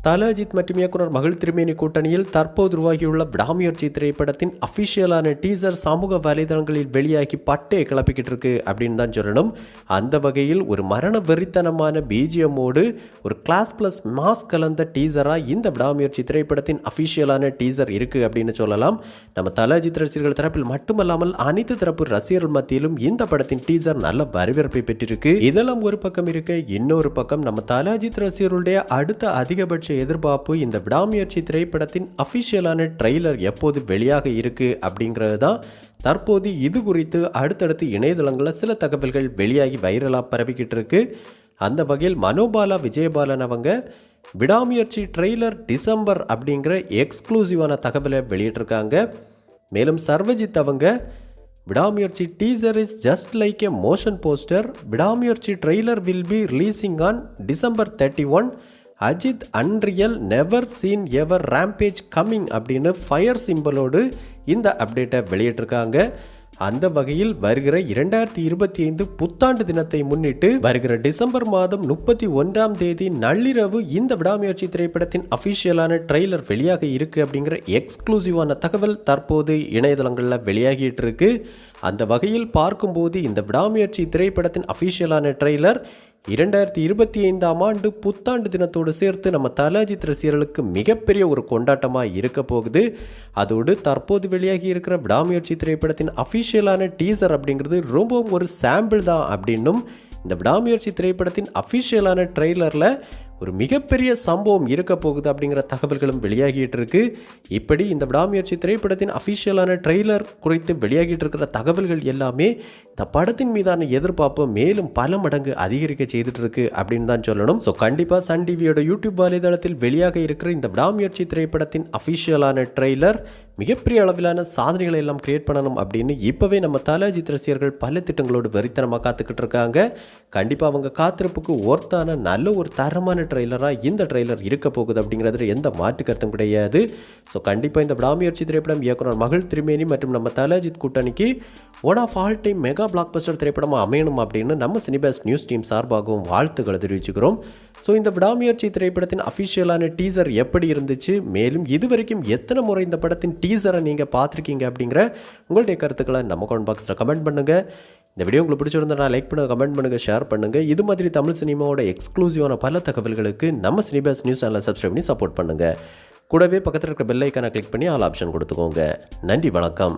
தல அஜித் மற்றும் இயக்குனர் மகள் திருமேனி கூட்டணியில் தற்போது உருவாகியுள்ள விடாமுயற்சி திரைப்படத்தின் அஃபிஷியலான டீசர் சமூக வலைதளங்களில் வெளியாகி பட்டே கிளப்பிக்கிட்டு இருக்கு அப்படின்னு தான் சொல்லணும். அந்த வகையில் ஒரு மரண வெறித்தனமான பிஜிஎம்மோடு ஒரு கிளாஸ் பிளஸ் மாஸ் கலந்த டீசராக இந்த விடாமுயற்சி திரைப்படத்தின் அஃபிஷியலான டீசர் இருக்கு அப்படின்னு சொல்லலாம். நம்ம தல அஜித் ரசிகர்கள் தரப்பில் மட்டுமல்லாமல் அனைத்து தரப்பு ரசிகர்கள் மத்தியிலும் இந்த படத்தின் டீசர் நல்ல வரவேற்பை பெற்றிருக்கு. இதெல்லாம் ஒரு பக்கம் இருக்க, இன்னொரு பக்கம் நம்ம தல அஜித் ரசிகர்களுடைய அடுத்த அதிகபட்ச எதிர்பார்ப்பு இந்த விடாமுயற்சி திரைப்படத்தின் அஃபிஷியலான ட்ரெய்லர் எப்போது வெளியாக இருக்கு அப்படிங்கிறது தான். தற்போது இது குறித்து அடுத்தடுத்து இணையதளங்களில் சில தகவல்கள் வெளியாகி வைரலாக பரவிக்கிட்டு இருக்கு. அந்த வகையில் மனோபாலா விஜயபாலன் அவங்க விடாமுயற்சி ட்ரெய்லர் டிசம்பர் அப்படிங்கிற எக்ஸ்க்ளூசிவான தகவலை வெளியிட்டிருக்காங்க. மேலும் சர்வஜித் அவங்க Vidaamuyarchi teaser is just like a motion poster, Vidaamuyarchi trailer will be releasing on December 31, Ajith unreal never seen ever rampage coming அப்படின்னு ஃபயர் சிம்பலோடு இந்த அப்டேட்டை வெளியிட்டிருக்காங்க. அந்த வகையில் வருகிற 2025 புத்தாண்டு தினத்தை முன்னிட்டு வருகிற டிசம்பர் மாதம் 31ஆம் தேதி நள்ளிரவு இந்த விடாமுயற்சி திரைப்படத்தின் அஃபிஷியலான ட்ரெய்லர் வெளியாக இருக்கு அப்படிங்கிற எக்ஸ்க்ளூசிவான தகவல் தற்போது இணையதளங்களில் வெளியாகிட்டு இருக்கு. அந்த வகையில் பார்க்கும்போது இந்த விடாமுயற்சி திரைப்படத்தின் அஃபிஷியலான ட்ரெய்லர் 2025ஆம் ஆண்டு புத்தாண்டு தினத்தோடு சேர்த்து நம்ம தல அஜித் ரசிகர்களுக்கு மிகப்பெரிய ஒரு கொண்டாட்டமாக இருக்க போகுது. அதோடு தற்போது வெளியாகி இருக்கிற விடாமுயற்சி திரைப்படத்தின் அஃபிஷியலான டீசர் அப்படிங்கிறது ரொம்பவும் ஒரு சாம்பிள் தான் அப்படின்னும், இந்த விடாமுயற்சி திரைப்படத்தின் அஃபிஷியலான ட்ரெய்லரில் ஒரு மிகப்பெரிய சம்பவம் இருக்க போகுது அப்படிங்கிற தகவல்களும் வெளியாகிட்டு இருக்கு. இப்படி இந்த விடாமுயற்சி திரைப்படத்தின் அஃபிஷியலான ட்ரெய்லர் குறித்து வெளியாகிட்டு இருக்கிற தகவல்கள் எல்லாமே இந்த படத்தின் மீதான எதிர்பார்ப்பை மேலும் பல மடங்கு அதிகரிக்க செய்துட்டு இருக்கு அப்படின்னு தான் சொல்லணும். ஸோ கண்டிப்பாக சன் டிவியோட யூடியூப் வலைதளத்தில் வெளியாக இருக்கிற இந்த விடாமுயற்சி திரைப்படத்தின் அஃபிஷியலான ட்ரெய்லர் மிகப்பெரிய அளவிலான சாதனைகளை எல்லாம் கிரியேட் பண்ணணும் அப்படின்னு இப்போவே நம்ம தல அஜித் ரசிகர்கள் பல திட்டங்களோடு வெறித்தனமாக காத்துக்கிட்டு இருக்காங்க. கண்டிப்பாக அவங்க காத்திருப்புக்கு ஒர்த்தான நல்ல ஒரு தரமான ட்ரெய்லராக இந்த ட்ரெய்லர் இருக்க போகுது அப்படிங்கிறதுல எந்த மாற்று கருத்தும் கிடையாது. ஸோ கண்டிப்பாக இந்த விடாமுயற்சி திரைப்படம் இயக்குனர் மகள் திருமேனி மற்றும் நம்ம தல அஜித் கூட்டணிக்கு one of all time mega blockbuster திரைப்படமாக அமையணும் அப்படின்னு நம்ம சினிபாஸ் நியூஸ் டீம் சார்பாகவும் வாழ்த்துக்களை தெரிவிச்சுக்கிறோம். ஸோ இந்த விடாமுயற்சி திரைப்படத்தின் அஃபிஷியலான டீசர் எப்படி இருந்துச்சு, மேலும் இதுவரைக்கும் எத்தனை முறை இந்த படத்தின் டீசரை நீங்கள் பார்த்துருக்கீங்க அப்படிங்கிற உங்களுடைய கருத்துக்களை நம்ம கமெண்ட் பாக்ஸில் கமெண்ட் பண்ணுங்கள். இந்த வீடியோ உங்களுக்கு பிடிச்சிருந்தா லைக் பண்ணுங்கள், கமெண்ட் பண்ணுங்கள், ஷேர் பண்ணுங்கள். இது மாதிரி தமிழ் சினிமாவோட எக்ஸ்க்ளூசிவான பல தகவல்களுக்கு நம்ம சினிபாஸ் நியூஸ் சேனலை சப்ஸ்கிரைப் பண்ணி சப்போர்ட் பண்ணுங்கள். கூடவே பக்கத்தில் இருக்கிற பெல் ஐக்கானை கிளிக் பண்ணி ஆல் ஆப்ஷன் கொடுத்துக்கோங்க. நன்றி, வணக்கம்.